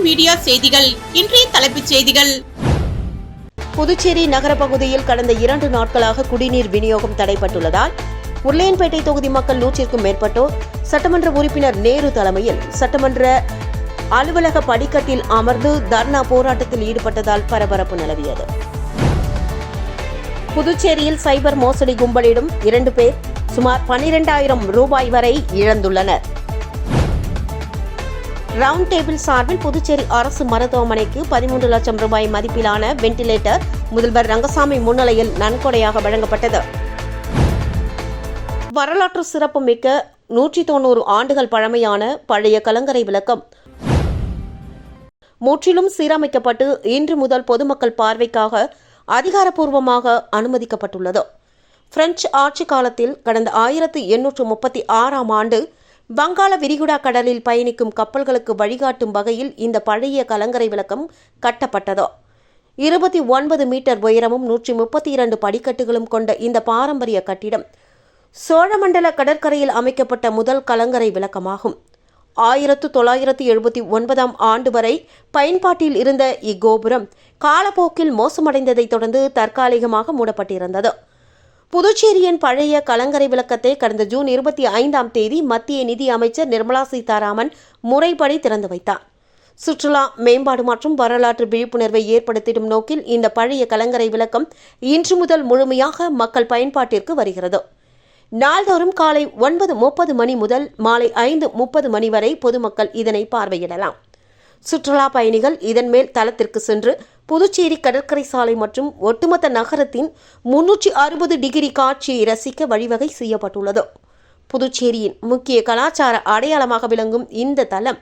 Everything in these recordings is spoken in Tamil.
மீடியா செய்திகள். இன்றைய தலைப்புச் செய்திகள். புதுச்சேரி நகர பகுதியில் கடந்த 2 நாட்களாக குடிநீர் விநியோகம் தடைபட்டுள்ளதால் உருளையன்பேட்டை தொகுதி மக்கள் 100க்கும் மேற்பட்டோர் சட்டமன்ற உறுப்பினர் நேரு தலைமையில் சட்டமன்ற அலுவலக படிக்கட்டில் அமர்ந்து தர்ணா போராட்டத்தில் ஈடுபட்டதால் பரபரப்பு நிலவியது. புதுச்சேரியில் சைபர் மோசடி கும்பலிடம் 2 பேர் சுமார் 12,000 ரூபாய் வரை இழந்துள்ளனர். ரவுண்ட் டேபிள் சார்பில் புதுச்சேரி அரசு மருத்துவமனைக்கு 13 லட்சம் ரூபாய் மதிப்பிலான வெண்டிலேட்டர் முதல்வர் ரங்கசாமி முன்னிலையில் நன்கொடையாக வழங்கப்பட்டது. வரலாற்று சிறப்புமிக்க 190 ஆண்டுகள் பழமையான பழைய கலங்கரை விளக்கம் முற்றிலும் சீரமைக்கப்பட்டு இன்று முதல் பொதுமக்கள் பார்வைக்காக அதிகாரப்பூர்வமாக அனுமதிக்கப்பட்டுள்ளது. பிரெஞ்சு ஆட்சி காலத்தில் கடந்த 1836ஆம் ஆண்டு வங்காள விரிகுடா கடலில் பயணிக்கும் கப்பல்களுக்கு வழிகாட்டும் வகையில் இந்த பழைய கலங்கரை விளக்கம் கட்டப்பட்டது. 29 மீட்டர் உயரமும் 132 படிக்கட்டுகளும் கொண்ட இந்த பாரம்பரிய கட்டிடம் சோழமண்டல கடற்கரையில் அமைக்கப்பட்ட முதல் கலங்கரை விளக்கமாகும். 1979ஆம் ஆண்டு வரை பயன்பாட்டில் இருந்த இக்கோபுரம் காலப்போக்கில் மோசமடைந்ததைத் தொடர்ந்து தற்காலிகமாக மூடப்பட்டிருந்தது. புதுச்சேரியின் பழைய கலங்கரை விளக்கத்தை கடந்த ஜூன் 25ஆம் தேதி மத்திய நிதி அமைச்சர் நிர்மலா சீதாராமன் முறைப்படி திறந்து வைத்தார். சுற்றுலா மேம்பாடு மற்றும் வரலாற்று விழிப்புணர்வை ஏற்படுத்திடும் நோக்கில் இந்த பழைய கலங்கரை விளக்கம் இன்று முதல் முழுமையாக மக்கள் பயன்பாட்டிற்கு வருகிறது. நாள்தோறும் காலை 9:30 மணி முதல் மாலை 5:30 மணி வரை பொதுமக்கள் இதனை பார்வையிடலாம். சுற்றுலா பயணிகள் இதன் மேல் தளத்திற்கு சென்று புதுச்சேரி கடற்கரை சாலை மற்றும் ஒட்டுமொத்த நகரத்தின் 360 டிகிரி காட்சியை ரசிக்க வழிவகை செய்யப்பட்டுள்ளது. புதுச்சேரியின் முக்கிய கலாச்சார அடையாளமாக விளங்கும் இந்த தளம்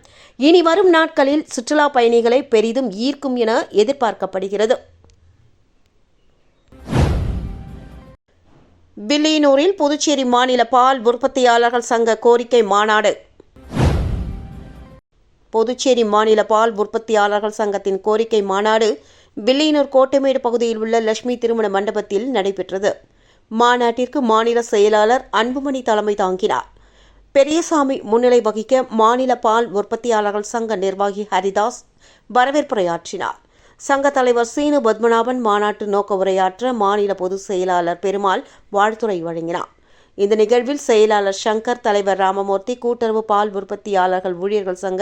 இனி வரும் நாட்களில் சுற்றுலா பயணிகளை பெரிதும் ஈர்க்கும் என எதிர்பார்க்கப்படுகிறது. வில்லியனூரில் புதுச்சேரி மாநில பால் உற்பத்தியாளர்கள் சங்க கோரிக்கை மாநாடு. புதுச்சேரி மாநில பால் உற்பத்தியாளர்கள் சங்கத்தின் கோரிக்கை மாநாடு வில்லியனூர் கோட்டைமேடு பகுதியில் உள்ள லட்சுமி திருமண மண்டபத்தில் நடைபெற்றது. மாநாட்டிற்கு மாநில செயலாளர் அன்புமணி தலைமை தாங்கினார். பெரியசாமி முன்னிலை வகிக்க மாநில பால் உற்பத்தியாளர்கள் சங்க நிர்வாகி ஹரிதாஸ் வரவேற்புரையாற்றினார். சங்க தலைவர் சீனு பத்மநாபன் மாநாட்டு நோக்க உரையாற்ற மாநில பொதுச் செயலாளர் பெருமாள் வாழ்த்துரை வழங்கினார். இந்த நிகழ்வில் செயலாளர் சங்கர், தலைவர் ராமமூர்த்தி, கூட்டுறவு பால் உற்பத்தியாளர்கள் ஊழியர்கள் சங்க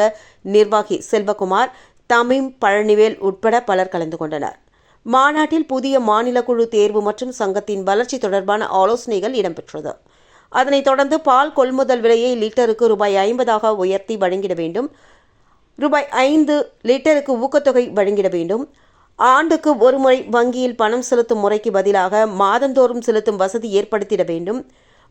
நிர்வாகி செல்வகுமார், தமிம், பழனிவேல் உட்பட பலர் கலந்து கொண்டனர். மாநாட்டில் புதிய மாநில குழு தேர்வு மற்றும் சங்கத்தின் வளர்ச்சி தொடர்பான ஆலோசனைகள் இடம்பெற்றது. அதனைத் தொடர்ந்து பால் கொள்முதல் விலையை லிட்டருக்கு ₹50 உயர்த்தி வழங்கிட வேண்டும். ₹5 லிட்டருக்கு ஊக்கத்தொகை வழங்கிட வேண்டும். ஆண்டுக்கு ஒருமுறை வங்கியில் பணம் செலுத்தும் முறைக்கு பதிலாக மாதந்தோறும் செலுத்தும் வசதி ஏற்படுத்திட வேண்டும்.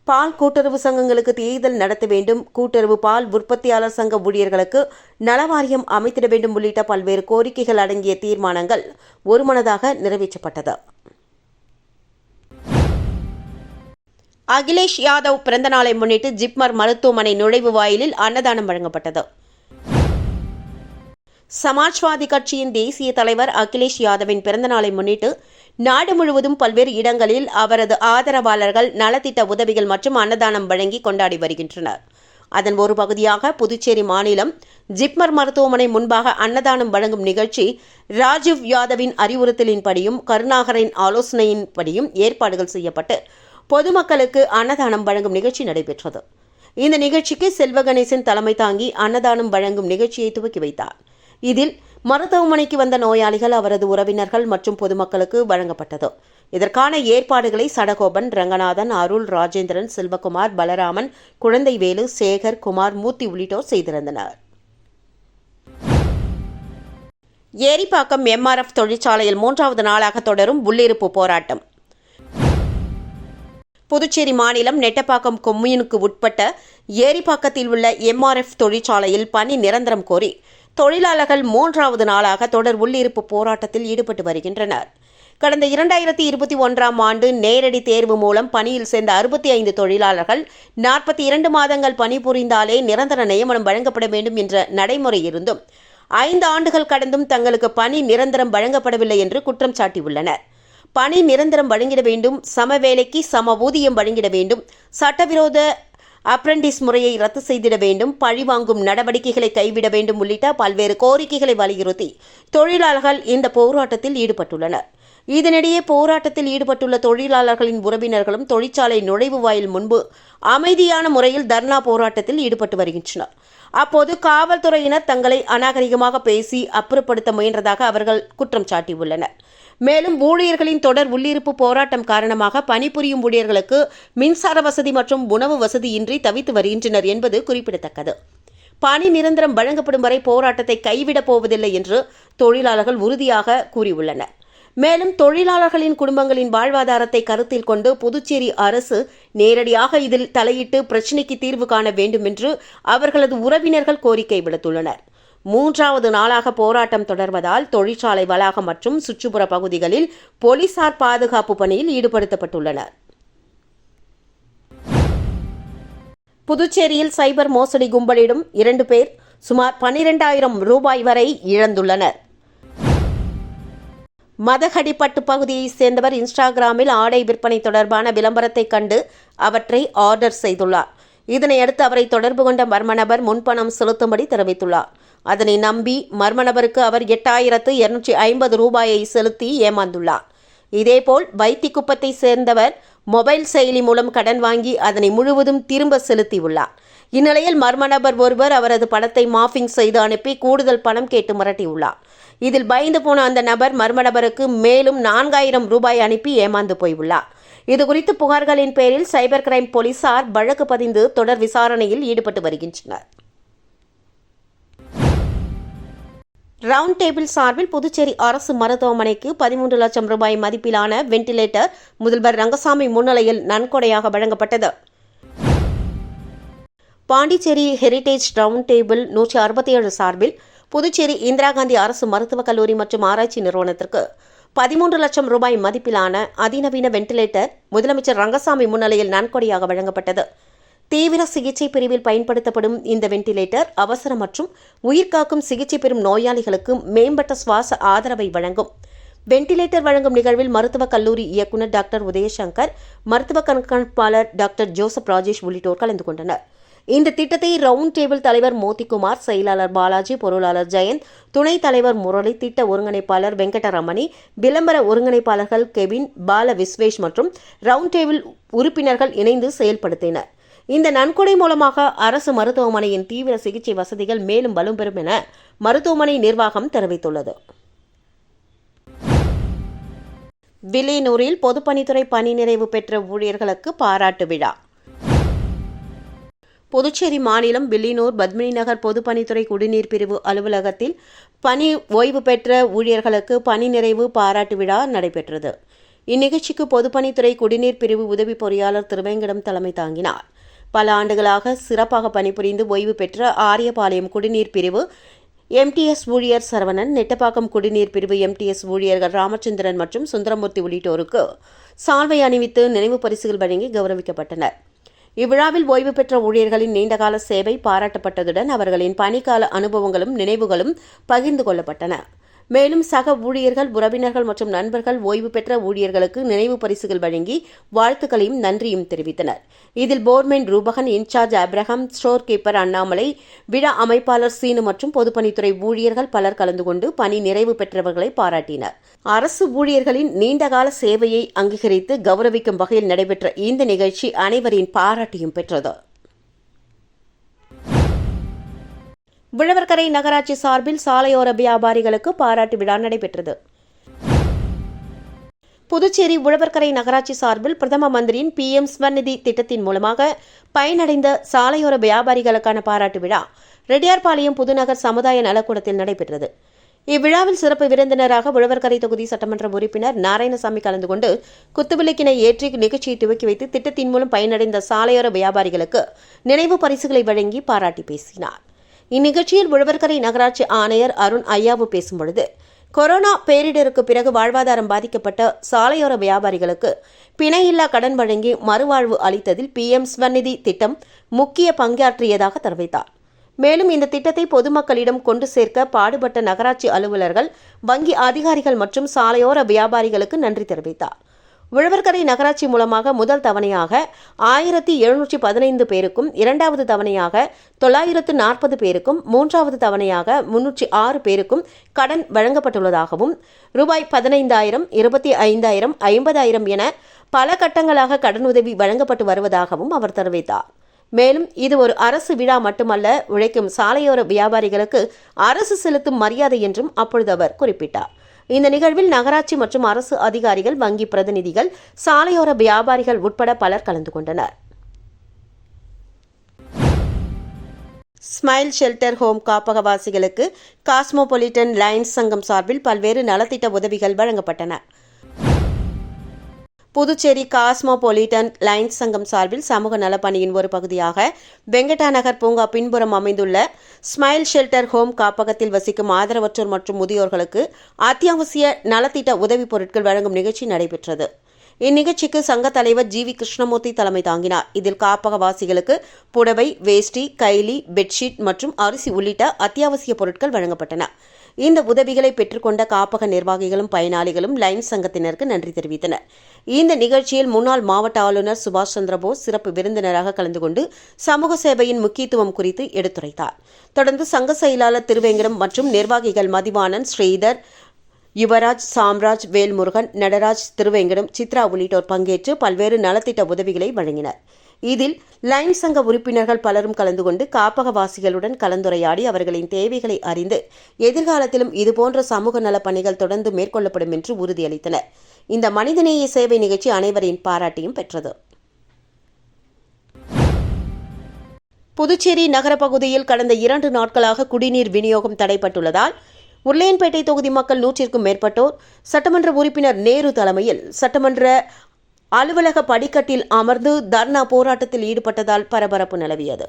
பால் கூட்டுறவு சங்கங்களுக்கு தேர்தல் நடத்த வேண்டும். கூட்டுறவு பால் உற்பத்தியாளர் சங்க ஊழியர்களுக்கு நலவாரியம் அமைத்திட வேண்டும் உள்ளிட்ட பல்வேறு கோரிக்கைகள் அடங்கிய தீர்மானங்கள் ஒருமனதாக நிறைவேற்றப்பட்டது. அகிலேஷ் யாதவ் பிறந்தநாளை முன்னிட்டு ஜிப்மர் மருத்துவமனை நுழைவு வாயிலில் அன்னதானம் வழங்கப்பட்டது. சமாஜ்வாதி கட்சியின் தேசிய தலைவர் அகிலேஷ் யாதவின் பிறந்தநாளை முன்னிட்டு நாடு முழுவதும் பல்வேறு இடங்களில் அவரது ஆதரவாளர்கள் நலத்திட்ட உதவிகள் மற்றும் அன்னதானம் வழங்கி கொண்டாடி வருகின்றனர். அதன் ஒரு பகுதியாக புதுச்சேரி மாநிலம் ஜிப்மர் மருத்துவமனை முன்பாக அன்னதானம் வழங்கும் நிகழ்ச்சி ராஜீவ் யாதவின் அறிவுறுத்தலின்படியும் கருணாகரின் ஆலோசனையின்படியும் ஏற்பாடுகள் செய்யப்பட்டு பொதுமக்களுக்கு அன்னதானம் வழங்கும் நிகழ்ச்சி நடைபெற்றது. இந்த நிகழ்ச்சிக்கு செல்வகணேசன் தலைமை தாங்கி அன்னதானம் வழங்கும் நிகழ்ச்சியை துவக்கி வைத்தார். இதில் மருத்துவமனைக்கு வந்த நோயாளிகள், அவரது உறவினர்கள் மற்றும் பொதுமக்களுக்கு வழங்கப்பட்டது. இதற்கான ஏற்பாடுகளை சடகோபன், ரங்கநாதன், அருள், ராஜேந்திரன், செல்வகுமார், பலராமன், குழந்தைவேலு, சேகர், குமார், மூர்த்தி உள்ளிட்டோர் செய்திருந்தனர். ஏரிப்பாக்கம் MRF தொழிற்சாலையில் 3வது நாளாக தொடரும் உள்ளிருப்பு போராட்டம். புதுச்சேரி மாநிலம் நெட்டப்பாக்கம் கொம்யூனுக்கு உட்பட்ட ஏரிப்பாக்கத்தில் உள்ள MRF தொழிற்சாலையில் பணி நிரந்தரம் கோரி தொழிலாளர்கள் 3வது நாளாக தொடர் உள்ளிருப்பு போராட்டத்தில் ஈடுபட்டு வருகின்றனர். கடந்த 2021ஆம் ஆண்டு நேரடி தேர்வு மூலம் பணியில் சேர்ந்த 65 தொழிலாளர்கள் 42 மாதங்கள் பணிபுரிந்தாலே நிரந்தர நியமனம் வழங்கப்பட வேண்டும் என்ற நடைமுறை இருந்தும் 5 ஆண்டுகள் கடந்தும் தங்களுக்கு பணி நிரந்தரம் வழங்கப்படவில்லை என்று குற்றம் சாட்டியுள்ளனர். பணி நிரந்தரம் வழங்கிட வேண்டும், சம வேலைக்கு சம ஊதியம் வழங்கிட வேண்டும், சட்டவிரோத அப்ரண்டிஸ் முறையை ரத்து செய்திட வேண்டும், பழிவாங்கும் நடவடிக்கைகளை கைவிட வேண்டும் உள்ளிட்ட பல்வேறு கோரிக்கைகளை வலியுறுத்தி தொழிலாளர்கள் இந்த போராட்டத்தில் ஈடுபட்டுள்ளனர். இதனிடையே போராட்டத்தில் ஈடுபட்டுள்ள தொழிலாளர்களின் உறவினர்களும் தொழிற்சாலை நுழைவு வாயில் முன்பு அமைதியான முறையில் தர்ணா போராட்டத்தில் ஈடுபட்டு வருகின்றனர். அப்போது காவல்துறையினர் தங்களை அநாகரிகமாக பேசி அப்புறப்படுத்த முயன்றதாக அவர்கள் குற்றம் சாட்டியுள்ளனர். மேலும் ஊழியர்களின் தொடர் உள்ளிருப்பு போராட்டம் காரணமாக பணிபுரியும் ஊழியர்களுக்கு மின்சார வசதி மற்றும் உணவு வசதியின்றி தவித்து வருகின்றனர் என்பது குறிப்பிடத்தக்கது. பணி நிரந்தரம் வழங்கப்படும் வரை போராட்டத்தை கைவிடப் போவதில்லை என்று தொழிலாளர்கள் உறுதியாக கூறியுள்ளனர். மேலும் தொழிலாளர்களின் குடும்பங்களின் வாழ்வாதாரத்தை கருத்தில் கொண்டு புதுச்சேரி அரசு நேரடியாக இதில் தலையிட்டு பிரச்சினைக்கு தீர்வு காண வேண்டும் என்று அவர்களது உறவினர்கள் கோரிக்கை விடுத்துள்ளனர். 3வது நாளாக போராட்டம் தொடர்வதால் தொழிற்சாலை வளாகம் மற்றும் சுற்றுப்புற பகுதிகளில் போலீசார் பாதுகாப்பு பணியில் ஈடுபடுத்தப்பட்டுள்ளனர். புதுச்சேரியில் சைபர் மோசடி கும்பலிடம் 2 பேர் சுமார் 12,000 ரூபாய் வரை இழந்துள்ளனர். மதகடிப்பட்டு பகுதியைச் சேர்ந்தவர் இன்ஸ்டாகிராமில் ஆடை விற்பனை தொடர்பான விளம்பரத்தை கண்டு அவற்றை ஆர்டர் செய்துள்ளார். இதனையடுத்து அவரை தொடர்பு கொண்ட மர்ம நபர் முன்பணம் செலுத்தும்படி தெரிவித்துள்ளார். அதனை நம்பி மர்ம நபருக்கு அவர் 8,250 ரூபாயை செலுத்தி ஏமாந்துள்ளார். இதேபோல் வைத்திக்குப்பத்தை சேர்ந்தவர் மொபைல் செயலி மூலம் கடன் வாங்கி அதனை முழுவதும் திரும்ப செலுத்தியுள்ளார். இந்நிலையில் மர்ம நபர் ஒருவர் அவரது படத்தை மார்பிங் செய்து அனுப்பி கூடுதல் பணம் கேட்டு மிரட்டியுள்ளார். இதில் பயந்து போன அந்த நபர் மர்ம நபருக்கு மேலும் 4,000 ரூபாய் அனுப்பி ஏமாந்து போயுள்ளார். இதுகுறித்து புகார்களின் பேரில் சைபர் கிரைம் போலீசார் வழக்கு பதிந்து தொடர் விசாரணையில் ஈடுபட்டு வருகின்றனர். ரவுண்ட் டேபிள் சார்பில் புதுச்சேரி அரசு மருத்துவமனைக்கு 13 லட்சம் ரூபாய் மதிப்பிலான வெண்டிலேட்டர் முதல்வர் ரங்கசாமி முன்னிலையில் நன்கொடையாக வழங்கப்பட்டது. பாண்டிச்சேரி ஹெரிடேஜ் ரவுண்ட் டேபிள் 167 சார்பில் புதுச்சேரி இந்திரா காந்தி அரசு மருத்துவக் கல்லூரி மற்றும் ஆராய்ச்சி நிறுவனத்திற்கு 13 லட்சம் ரூபாய் மதிப்பிலான அதிநவீன வெண்டிலேட்டர் முதலமைச்சர் ரங்கசாமி முன்னிலையில் நன்கொடையாக வழங்கப்பட்டது. தீவிர சிகிச்சை பிரிவில் பயன்படுத்தப்படும் இந்த வெண்டிலேட்டர் அவசர மற்றும் உயிர்காக்கும் சிகிச்சை பெறும் நோயாளிகளுக்கு மேம்பட்ட சுவாச ஆதரவை வழங்கும். வெண்டிலேட்டர் வழங்கும் நிகழ்வில் மருத்துவக் கல்லூரி இயக்குநர் டாக்டர் உதயசங்கர், மருத்துவ கண்காணிப்பாளர் டாக்டர் ஜோசப் ராஜேஷ் உள்ளிட்டோர் கலந்து கொண்டனர். இந்த திட்டத்தை ரவுண்ட் டேபிள் தலைவர் மோதிக்குமார், செயலாளர் பாலாஜி, பொருளாளர் ஜெயந்த், துணைத் தலைவர் முரளி, திட்ட ஒருங்கிணைப்பாளர் வெங்கடரமணி, விளம்பர ஒருங்கிணைப்பாளர்கள் கெவின், பால விஸ்வேஷ் மற்றும் ரவுண்ட் டேபிள் உறுப்பினர்கள் இணைந்து செயல்படுத்தினர். இந்த நன்கொடை மூலமாக அரசு மருத்துவமனையின் தீவிர சிகிச்சை வசதிகள் மேலும் வலுப்பெறும் என மருத்துவமனை நிர்வாகம் தெரிவித்துள்ளது. வில்லியனூரில் பொதுப்பணித்துறை பணி நிறைவு பெற்ற ஊழியர்களுக்கு பாராட்டு விழா. புதுச்சேரி மாநிலம் வில்லியனூர் பத்மினி நகர் பொதுப்பணித்துறை குடிநீர் பிரிவு அலுவலகத்தில் பணி ஓய்வு பெற்ற ஊழியர்களுக்கு பணி நிறைவு பாராட்டு விழா நடைபெற்றது. இந்நிகழ்ச்சிக்கு பொதுப்பணித்துறை குடிநீர் பிரிவு உதவி பொறியாளர் திருவேங்கடம் தலைமை தாங்கினார். பல ஆண்டுகளாக சிறப்பாக பணிபுரிந்து ஓய்வு பெற்ற ஆரியபாளையம் குடிநீர் பிரிவு எம்டிஎஸ் ஊழியர் சரவணன், நெட்டப்பாக்கம் குடிநீர் பிரிவு எம்டிஎஸ் ஊழியர்கள் ராமச்சந்திரன் மற்றும் சுந்தரமூர்த்தி உள்ளிட்டோருக்கு சால்வை அணிவித்து நினைவு பரிசுகள் வழங்கி கௌரவிக்கப்பட்டனர். இவ்விழாவில் ஓய்வு பெற்ற ஊழியர்களின் நீண்டகால சேவை பாராட்டப்பட்டதுடன் அவர்களின் பணிக்கால அனுபவங்களும் நினைவுகளும் பகிர்ந்து கொள்ளப்பட்டன. மேலும் சக ஊழியர்கள், உறவினர்கள் மற்றும் நண்பர்கள் ஓய்வு பெற்ற ஊழியர்களுக்கு நினைவு பரிசுகள் வழங்கி வாழ்த்துக்களையும் நன்றியும் தெரிவித்தனர். இதில் foreman Rupakan, incharge Abraham, store keeper Annamalai, விழா அமைப்பாளர் சீனு மற்றும் பொதுப்பணித்துறை ஊழியர்கள் பலர் கலந்து கொண்டு பணி நிறைவு பெற்றவர்களை பாராட்டினர். அரசு ஊழியர்களின் நீண்டகால சேவையை அங்கீகரித்து கௌரவிக்கும் வகையில் நடைபெற்ற இந்த நிகழ்ச்சி அனைவரின் பாராட்டியும் பெற்றது. உழவர்கரை நகராட்சி சார்பில் சாலையோர வியாபாரிகளுக்கு பாராட்டு விழா நடைபெற்றது. புதுச்சேரி உழவர்கரை நகராட்சி சார்பில் பிரதம மந்திரியின் PM ஸ்வநிதி திட்டத்தின் மூலமாக பயனடைந்த சாலையோர வியாபாரிகளுக்கான பாராட்டு விழா ரெட்டியார்பாளையம் புதுநகர் சமுதாய நலக்கூடத்தில் நடைபெற்றது. இவ்விழாவில் சிறப்பு விருந்தினராக உழவர்கரை தொகுதி சட்டமன்ற உறுப்பினர் நாராயணசாமி கலந்து கொண்டு குத்துவிளக்கினை ஏற்றி நிகழ்ச்சியை துவக்கி வைத்து திட்டத்தின் மூலம் பயனடைந்த சாலையோர வியாபாரிகளுக்கு நினைவு பரிசுகளை வழங்கி பாராட்டி பேசினார். இந்நிகழ்ச்சியில் உழவர்கரை நகராட்சி ஆணையர் அருண் ஐயாவு பேசும்பொழுது, கொரோனா பேரிடருக்கு பிறகு வாழ்வாதாரம் பாதிக்கப்பட்ட சாலையோர வியாபாரிகளுக்கு பிணையில்லா கடன் வழங்கி மறுவாழ்வு அளித்ததில் PM ஸ்வநிதி திட்டம் முக்கிய பங்காற்றியதாக தெரிவித்தார். மேலும் இந்த திட்டத்தை பொதுமக்களிடம் கொண்டு சேர்க்க பாடுபட்ட நகராட்சி அலுவலர்கள், வங்கி அதிகாரிகள் மற்றும் சாலையோர வியாபாரிகளுக்கு நன்றி தெரிவித்தார். உழவர்கரை நகராட்சி மூலமாக முதல் தவணையாக 1715 பேருக்கும், இரண்டாவது தவணையாக 940 பேருக்கும், மூன்றாவது தவணையாக 306 பேருக்கும் கடன் வழங்கப்பட்டுள்ளதாகவும் ரூபாய் 15,000, 25,000, 50,000 என பல கட்டங்களாக கடனுதவி வழங்கப்பட்டு வருவதாகவும் அவர் தெரிவித்தார். மேலும் இது ஒரு அரசு விழா மட்டுமல்ல, உழைக்கும் சாலையோர வியாபாரிகளுக்கு அரசு செலுத்தும் மரியாதை என்றும் அப்பொழுது அவர் குறிப்பிட்டார். இந்த நிகழ்வில் நகராட்சி மற்றும் அரசு அதிகாரிகள், வங்கி பிரதிநிதிகள், சாலையோர வியாபாரிகள் உட்பட பலர் கலந்து கொண்டனர். ஸ்மைல் ஷெல்டர் ஹோம் காப்பகவாசிகளுக்கு காஸ்மோபாலிட்டன் லைன்ஸ் சங்கம் சார்பில் பல்வேறு நலத்திட்ட உதவிகள் வழங்கப்பட்டன. புதுச்சேரி காஸ்மோபாலிட்டன் லைன்ஸ் சங்கம் சார்பில் சமூக நலப்பணியின் ஒரு பகுதியாக வெங்கடா நகர் பூங்கா பின்புறம் அமைந்துள்ள ஸ்மைல் ஷெல்டர் ஹோம் காப்பகத்தில் வசிக்கும் ஆதரவற்றோர் மற்றும் முதியோர்களுக்கு அத்தியாவசிய நலத்திட்ட உதவிப் பொருட்கள் வழங்கும் நிகழ்ச்சி நடைபெற்றது. இந்நிகழ்ச்சிக்கு சங்க தலைவர் ஜி.வி. கிருஷ்ணமூர்த்தி தலைமை தாங்கினார். இதில் காப்பகவாசிகளுக்கு புடவை, வேஷ்டி, கைலி, பெட்ஷீட் மற்றும் அரிசி உள்ளிட்ட அத்தியாவசிய பொருட்கள் வழங்கப்பட்டன. இந்த உதவிகளை பெற்றுக்கொண்ட காப்பக நிர்வாகிகளும் பயனாளிகளும் லைன்ஸ் சங்கத்தினருக்கு நன்றி தெரிவித்தனர். இந்த நிகழ்ச்சியில் முன்னாள் மாவட்ட ஆளுநர் சுபாஷ் சந்திரபோஸ் சிறப்பு விருந்தினராக கலந்து கொண்டு சமூக சேவையின் முக்கியத்துவம் குறித்து எடுத்துரைத்தார். தொடர்ந்து சங்க செயலாளர் திருவேங்கடம் மற்றும் நிர்வாகிகள் மதிவாணன், ஸ்ரீதர், யுவராஜ், சாம்ராஜ், வேல்முருகன், நடராஜ், திருவேங்கடம், சித்ரா உள்ளிட்டோர் பங்கேற்று பல்வேறு நலத்திட்ட உதவிகளை வழங்கினர். இதில் லைன்ஸ் சங்க உறுப்பினர்கள் பலரும் கலந்து கொண்டு காப்பகவாசிகளுடன் கலந்துரையாடி அவர்களின் தேவைகளை அறிந்து எதிர்காலத்திலும் இதுபோன்ற சமூக நலப் பணிகள் தொடர்ந்து மேற்கொள்ளப்படும் என்று உறுதியளித்தனர். இந்த மனிதநேய சேவை நிகழ்ச்சி அனைவரின் பாராட்டையும் பெற்றது. புதுச்சேரி நகர பகுதியில் கடந்த 2 நாட்களாக குடிநீர் விநியோகம் தடைப்பட்டுள்ளதால் உருளையன்பேட்டை தொகுதி மக்கள் 100க்கும் மேற்பட்டோர் சட்டமன்ற உறுப்பினர் நேரு தலைமையில் சட்டமன்ற அலுவலக படிக்கட்டில் அமர்ந்து தர்ணா போராட்டத்தில் ஈடுபட்டதால் பரபரப்பு நிலவியது.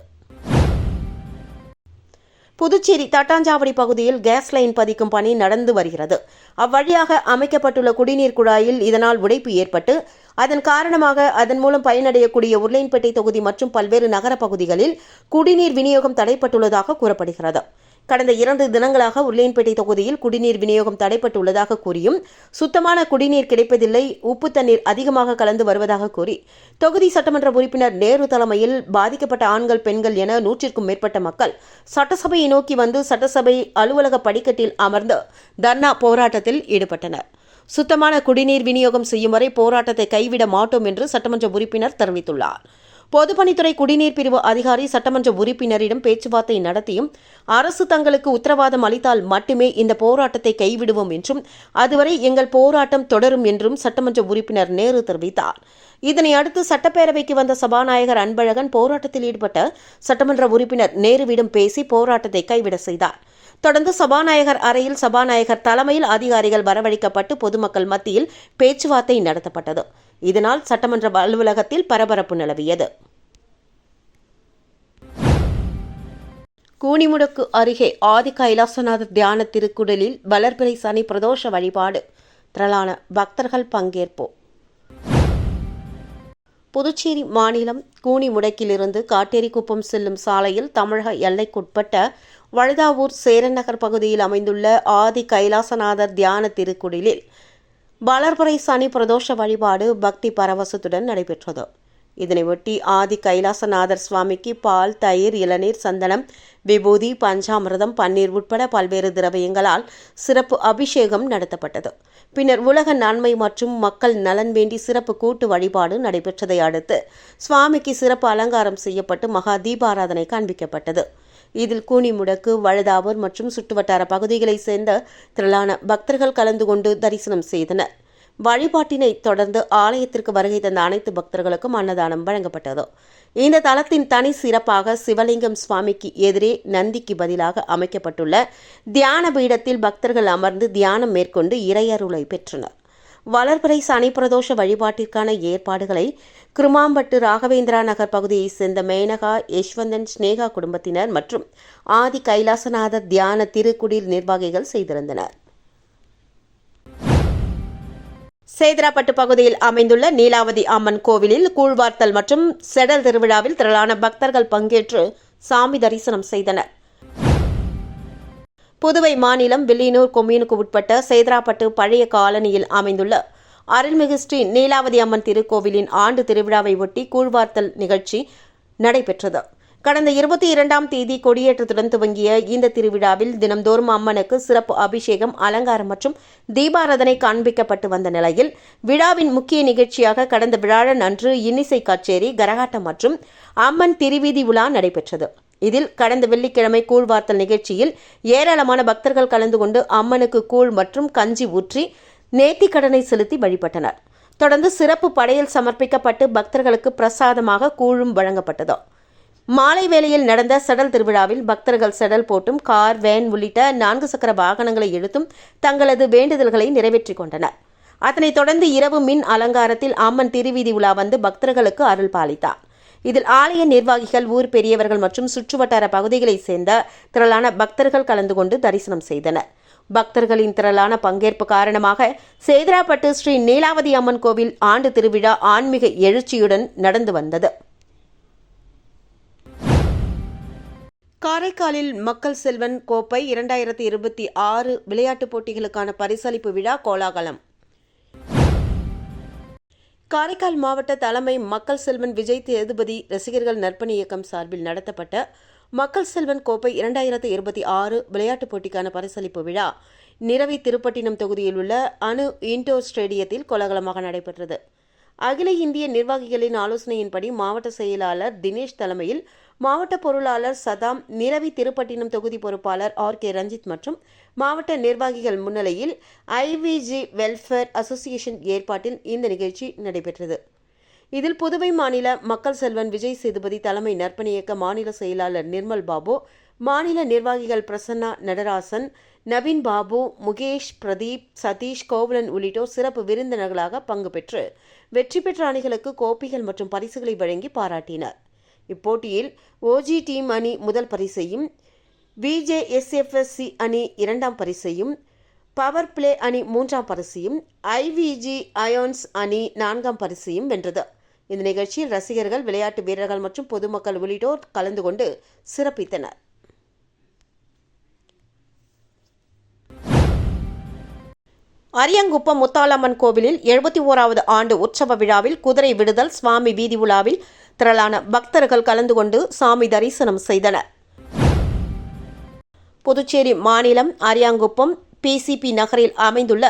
புதுச்சேரி தட்டாஞ்சாவடி பகுதியில் கேஸ் லைன் பதிக்கும் பணி நடந்து வருகிறது. அவ்வழியாக அமைக்கப்பட்டுள்ள குடிநீர் குழாயில் இதனால் உடைப்பு ஏற்பட்டு அதன் காரணமாக அதன் மூலம் பயனடையக்கூடிய உருளையன்பேட்டை தொகுதி மற்றும் பல்வேறு நகர பகுதிகளில் குடிநீர் விநியோகம் தடைப்பட்டுள்ளதாக கூறப்படுகிறது. கடந்த 2 தினங்களாக உருளையன்பேட்டை தொகுதியில் குடிநீர் விநியோகம் தடைப்பட்டுள்ளதாக கூறியும் சுத்தமான குடிநீர் கிடைப்பதில்லை, உப்பு தண்ணீர் அதிகமாக கலந்து வருவதாக கூறி தொகுதி சட்டமன்ற உறுப்பினர் நேரு தலைமையில் பாதிக்கப்பட்ட ஆண்கள், பெண்கள் என 100க்கும் மேற்பட்ட மக்கள் சட்டசபையை நோக்கி வந்து சட்டசபை அலுவலக படிக்கட்டில் அமர்ந்து தர்ணா போராட்டத்தில் ஈடுபட்டனர். சுத்தமான குடிநீர் விநியோகம் செய்யும் வரை போராட்டத்தை கைவிட மாட்டோம் என்று சட்டமன்ற உறுப்பினர் தெரிவித்துள்ளார். பொதுப்பணித்துறை குடிநீர் பிரிவு அதிகாரி சட்டமன்ற உறுப்பினரிடம் பேச்சுவார்த்தை நடத்தியும் அரசு தங்களுக்கு உத்தரவாதம் அளித்தால் மட்டுமே இந்த போராட்டத்தை கைவிடுவோம் என்றும் அதுவரை எங்கள் போராட்டம் தொடரும் என்றும் சட்டமன்ற உறுப்பினர் நேரு தெரிவித்தார். இதனை அடுத்து சட்டப்பேரவைக்கு வந்த சபாநாயகர் அன்பழகன் போராட்டத்தில் ஈடுபட்ட சட்டமன்ற உறுப்பினர் நேருவிடம் பேசி போராட்டத்தை கைவிட செய்தார். தொடர்ந்து சபாநாயகர் அறையில் சபாநாயகர் தலைமையில் அதிகாரிகள் வரவழைக்கப்பட்டு பொதுமக்கள் மத்தியில் பேச்சுவார்த்தை நடத்தப்பட்டது. இதனால் சட்டமன்ற அலுவலகத்தில் பரபரப்பு நிலவியது. கூனிமுடக்கு அருகே ஆதி கைலாசநாதர் தியான திருக்குடலில் வளர்பிறை சனி பிரதோஷ வழிபாடு. திரளான பக்தர்கள் பங்கேற்பு. புதுச்சேரி மாநிலம் கூனிமுடக்கிலிருந்து காட்டேரிக்குப்பம் செல்லும் சாலையில் தமிழக எல்லைக்குட்பட்ட வழுதாவூர் சேரநகர் பகுதியில் அமைந்துள்ள ஆதி கைலாசநாதர் தியான திருக்குடலில் வளர்பிறை சனி பிரதோஷ வழிபாடு பக்தி பரவசத்துடன் நடைபெற்றது. இதனையொட்டி ஆதி கைலாசநாதர் சுவாமிக்கு பால், தயிர், இளநீர், சந்தனம், விபூதி, பஞ்சாமிர்தம், பன்னீர் உட்பட பல்வேறு திரவியங்களால் சிறப்பு அபிஷேகம் நடத்தப்பட்டது. பின்னர் உலக நன்மை மற்றும் மக்கள் நலன் வேண்டி சிறப்பு கூட்டு வழிபாடு நடைபெற்றதை அடுத்து சுவாமிக்கு சிறப்பு அலங்காரம் செய்யப்பட்டு மகா தீபாராதனை காண்பிக்கப்பட்டது. இதில் கூனிமுடக்கு, வழுதாவூர் மற்றும் சுற்றுவட்டார பகுதிகளைச் சேர்ந்த திரளான பக்தர்கள் கலந்து கொண்டு தரிசனம் செய்தனர். வழிபாட்டினை தொடர்ந்து ஆலயத்திற்கு வருகை தந்த அனைத்து பக்தர்களுக்கும் அன்னதானம் வழங்கப்பட்டது. இந்த தலத்தின் தனி சிறப்பாக சிவலிங்கம் சுவாமிக்கு எதிரே நந்திக்கு பதிலாக அமைக்கப்பட்டுள்ள தியான பீடத்தில் பக்தர்கள் அமர்ந்து தியானம் மேற்கொண்டு இறையருளை பெற்றனர். வளர்பிறை சனி பிரதோஷ வழிபாட்டிற்கான ஏற்பாடுகளை கிருமாம்பட்டு ராகவேந்திரா நகர் பகுதியைச் சேர்ந்த மேனகா, யஷ்வந்தன், ஸ்னேகா குடும்பத்தினர் மற்றும் ஆதி கைலாசநாதர் தியான திருக்குடில் நிர்வாகிகள் செய்திருந்தனர். சேதராப்பட்டு பகுதியில் அமைந்துள்ள நீலாவதி அம்மன் கோவிலில் கூழ்வார்த்தல் மற்றும் செடல் திருவிழாவில் திரளான பக்தர்கள் பங்கேற்று சாமி தரிசனம் செய்தனர். புதுவை மாநிலம் வில்லியனூர் கொம்யூனுக்கு உட்பட்ட சேதராப்பட்டு பழைய காலனியில் அமைந்துள்ள அருள்மிகு ஸ்ரீ நீலாவதி அம்மன் திருக்கோவிலின் ஆண்டு திருவிழாவை ஒட்டி கூழ்வார்த்தல் நிகழ்ச்சி நடைபெற்றது. கடந்த 22ஆம் தேதி கொடியேற்றத்துடன் துவங்கிய இந்த திருவிழாவில் தினம்தோறும் அம்மனுக்கு சிறப்பு அபிஷேகம், அலங்காரம் மற்றும் தீபாராதனை காண்பிக்கப்பட்டு வந்த நிலையில் விழாவின் முக்கிய நிகழ்ச்சியாக கடந்த வியாழன் அன்று இன்னிசை கச்சேரி, கரகாட்டம் மற்றும் அம்மன் திருவீதி உலா நடைபெற்றது. இதில் கடந்த வெள்ளிக்கிழமை கூழ்வார்த்தல் நிகழ்ச்சியில் ஏராளமான பக்தர்கள் கலந்து கொண்டு அம்மனுக்கு கூழ் மற்றும் கஞ்சி ஊற்றி நேர்த்திக்கடனை செலுத்தி வழிபட்டனர். தொடர்ந்து சிறப்பு படையல் சமர்ப்பிக்கப்பட்டு பக்தர்களுக்கு பிரசாதமாக கூழும் வழங்கப்பட்டது. மாலை வேளையில் நடந்த செடல் திருவிழாவில் பக்தர்கள் செடல் போட்டும் கார், வேன் உள்ளிட்ட 4 சக்கர வாகனங்களை இழுத்தும் தங்களது வேண்டுதல்களை நிறைவேற்றிக் கொண்டனர். அதனைத் தொடர்ந்து இரவு மின் அலங்காரத்தில் அம்மன் திருவீதி உலா வந்து பக்தர்களுக்கு அருள் பாலித்தார். இதில் ஆலய நிர்வாகிகள், ஊர் பெரியவர்கள் மற்றும் சுற்றுவட்டார பகுதிகளைச் சேர்ந்த திரளான பக்தர்கள் கலந்து கொண்டு தரிசனம் செய்தனர். பக்தர்களின் திரளான பங்கேற்பு காரணமாக சேதராப்பட்டு ஸ்ரீ நீலாவதி அம்மன் கோவில் ஆண்டு திருவிழா ஆன்மீக எழுச்சியுடன் நடந்து வந்தது. காரைக்காலில் மக்கள் செல்வன் கோப்பை 2026 விளையாட்டுப் போட்டிகளுக்கான பரிசளிப்பு விழா கோலாகலம். காரைக்கால் மாவட்ட தலைமை மக்கள் செல்வன் விஜய் சேதுபதி ரசிகர்கள் நற்பணி இயக்கம் சார்பில் நடத்தப்பட்ட மக்கள் செல்வன் கோப்பை 2026 விளையாட்டுப் போட்டிக்கான பரிசளிப்பு விழா நிரவி திருப்பட்டினம் தொகுதியில் உள்ள அணு இன்டோர் ஸ்டேடியத்தில் கோலாகலமாக நடைபெற்றது. அகில இந்திய நிர்வாகிகளின் ஆலோசனையின்படி மாவட்ட செயலாளர் தினேஷ் தலைமையில் மாவட்ட பொருளாளர் சதாம், நிரவி திருப்பட்டினம் தொகுதி பொறுப்பாளர் RK ரஞ்சித் மற்றும் மாவட்ட நிர்வாகிகள் முன்னிலையில் IVG வெல்ஃபேர் அசோசியேஷன் ஏற்பாட்டில் இந்த நிகழ்ச்சி நடைபெற்றது. இதில் புதுவை மாநில மக்கள் செல்வன் விஜய் சேதுபதி தலைமை நற்பணி இயக்க மாநில செயலாளர் நிர்மல் பாபு, மாநில நிர்வாகிகள் பிரசன்னா நடராசன், நவீன் பாபு, முகேஷ், பிரதீப், சதீஷ், கோவலன் உள்ளிட்டோர் சிறப்பு விருந்தினர்களாக பங்கு பெற்று வெற்றி பெற்ற அணிகளுக்கு கோப்பைகள் மற்றும் பரிசுகளை வழங்கி பாராட்டினர். இப்போட்டியில் OG டீம் அணி முதல் பரிசையும், VJSFSC அணி 2ஆம் பரிசையும், பவர் பிளே அணி 3ஆம் பரிசையும், IVG அயான்ஸ் அணி 4ஆம் பரிசையும் வென்றது. இந்த நிகழ்ச்சியில் ரசிகர்கள், விளையாட்டு வீரர்கள் மற்றும் பொதுமக்கள் உள்ளிட்டோர் கலந்து கொண்டு சிறப்பித்தனர். அரியாங்குப்பம் முத்தாலம்மன் கோவிலில் 71வது ஆண்டு உற்சவ விழாவில் குதிரை விடுதல், சுவாமி வீதி உலாவில் திரளான பக்தர்கள் கலந்து கொண்டு சாமி தரிசனம் செய்தனர். புதுச்சேரி மாநிலம் அரியாங்குப்பம் PCP நகரில் அமைந்துள்ள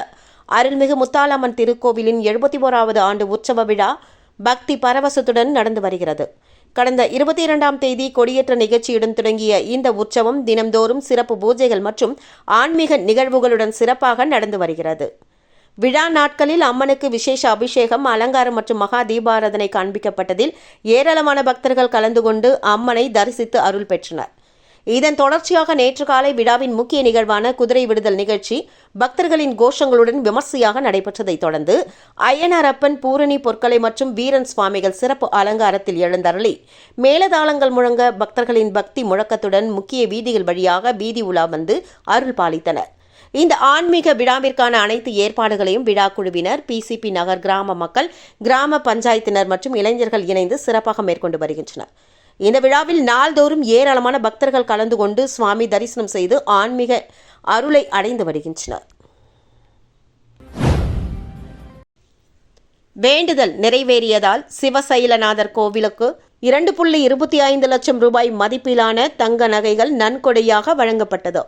அருள்மிகு முத்தாலம்மன் திருக்கோவிலின் 71வது ஆண்டு உற்சவ விழா பக்தி பரவசத்துடன் நடந்து வருகிறது. கடந்த 22ஆம் தேதி கொடியேற்ற நிகழ்ச்சியுடன் தொடங்கிய இந்த உற்சவம் தினம்தோறும் சிறப்பு பூஜைகள் மற்றும் ஆன்மீக நிகழ்வுகளுடன் சிறப்பாக நடந்து வருகிறது. விழா நாட்களில் அம்மனுக்கு விசேஷ அபிஷேகம், அலங்காரம் மற்றும் மகா தீபாராதனை காண்பிக்கப்பட்டதில் ஏராளமான பக்தர்கள் கலந்து கொண்டு அம்மனை தரிசித்து அருள் பெற்றனர். இதன் தொடர்ச்சியாக நேற்று காலை விழாவின் முக்கிய நிகழ்வான குதிரை விடுதல் நிகழ்ச்சி பக்தர்களின் கோஷங்களுடன் விமர்சையாக நடைபெற்றதைத் தொடர்ந்து அய்யனாரப்பன், பூரணி பொற்களை மற்றும் வீரன் சுவாமிகள் சிறப்பு அலங்காரத்தில் எழுந்தருளி மேலதாளங்கள் முழங்க பக்தர்களின் பக்தி முழக்கத்துடன் முக்கிய வீதிகள் வழியாக வீதி உலா வந்து அருள் பாலித்தனர். இந்த ஆன்மீக விழாவிற்கான அனைத்து ஏற்பாடுகளையும் விழா குழுவினர், PCP நகர் கிராம மக்கள், கிராம பஞ்சாயத்தினர் மற்றும் இளைஞர்கள் இணைந்து சிறப்பாக மேற்கொண்டு வருகின்றனர். இந்த விழாவில் நாள்தோறும் ஏராளமான பக்தர்கள் கலந்து கொண்டு சுவாமி தரிசனம் செய்து ஆன்மீக அருளை அடைந்து வருகின்றனர். வேண்டுதல் நிறைவேறியதால் சிவசைலநாதர் கோவிலுக்கு 2.25 லட்சம் ரூபாய் மதிப்பிலான தங்க நகைகள் நன்கொடையாக வழங்கப்பட்டது.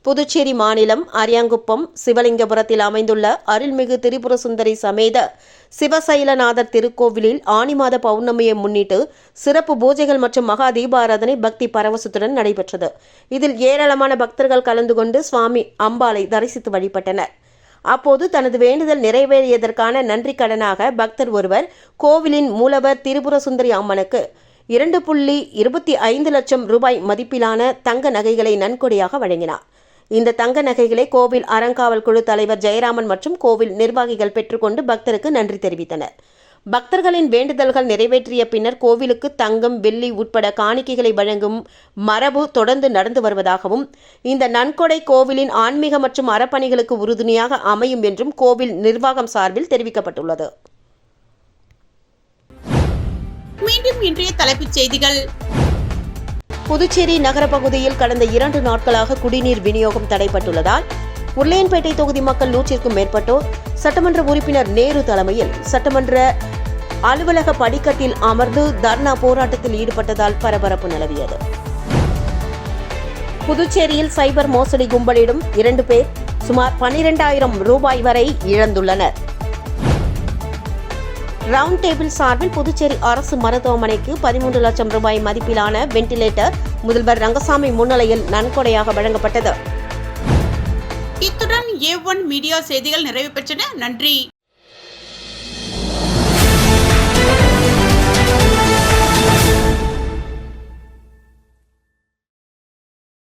புதுச்சேரி மாநிலம் அரியாங்குப்பம் சிவலிங்கபுரத்தில் அமைந்துள்ள அருள்மிகு திரிபுர சுந்தரி சமேத சிவசைலநாதர் திருக்கோவிலில் ஆனி மாத பௌர்ணமியை முன்னிட்டு சிறப்பு பூஜைகள் மற்றும் மகா தீபாராதனை பக்தி பரவசத்துடன் நடைபெற்றது. இதில் ஏராளமான பக்தர்கள் கலந்து கொண்டு சுவாமி அம்பாளை தரிசித்து வழிபட்டனர். அப்போது தனது வேண்டுதல் நிறைவேறியதற்கான நன்றி கடனாக பக்தர் ஒருவர் கோவிலின் மூலவர் திரிபுர சுந்தரி அம்மனுக்கு 2.25 லட்சம் ரூபாய் மதிப்பிலான தங்க நகைகளை நன்கொடையாக வழங்கினார். இந்த தங்க நகைகளை கோவில் அறங்காவல் குழு தலைவர் ஜெயராமன் மற்றும் கோவில் நிர்வாகிகள் பெற்றுக்கொண்டு பக்தருக்கு நன்றி தெரிவித்தனர். பக்தர்களின் வேண்டுதல்கள் நிறைவேற்றிய பின்னர் கோவிலுக்கு தங்கம், வெள்ளி உட்பட காணிக்கைகளை வழங்கும் மரபு தொடர்ந்து நடந்து வருவதாகவும் இந்த நன்கொடை கோவிலின் ஆன்மீக மற்றும் அறப்பணிகளுக்கு உறுதுணையாக அமையும் என்றும் கோவில் நிர்வாகம் சார்பில் தெரிவிக்கப்பட்டுள்ளது. மீண்டும் இன்றைய தலைப்புச் செய்திகள். புதுச்சேரி நகர பகுதியில் கடந்த 2 நாட்களாக குடிநீர் விநியோகம் தடைப்பட்டுள்ளதால் உருளையன்பேட்டை தொகுதி மக்கள் 100க்கும் மேற்பட்டோர் சட்டமன்ற உறுப்பினர் நேரு தலைமையில் சட்டமன்ற அலுவலக படிக்கட்டில் அமர்ந்து தர்ணா போராட்டத்தில் ஈடுபட்டதால் பரபரப்பு நிலவியது. புதுச்சேரியில் சைபர் மோசடி கும்பலிடம் 2 பேர் சுமார் 12,000 ரூபாய் வரை இழந்துள்ளனர். ரவுண்ட் டேபிள் சார்பில் புதுச்சேரி அரசு மருத்துவமனைக்கு 13 லட்சம் ரூபாய் மதிப்பிலான வெண்டிலேட்டர் முதல்வர் ரங்கசாமி முன்னிலையில் நன்கொடையாக வழங்கப்பட்டது. இத்துடன் A1 மீடியா செய்திகள் நிறைவு பெற்றன. நன்றி.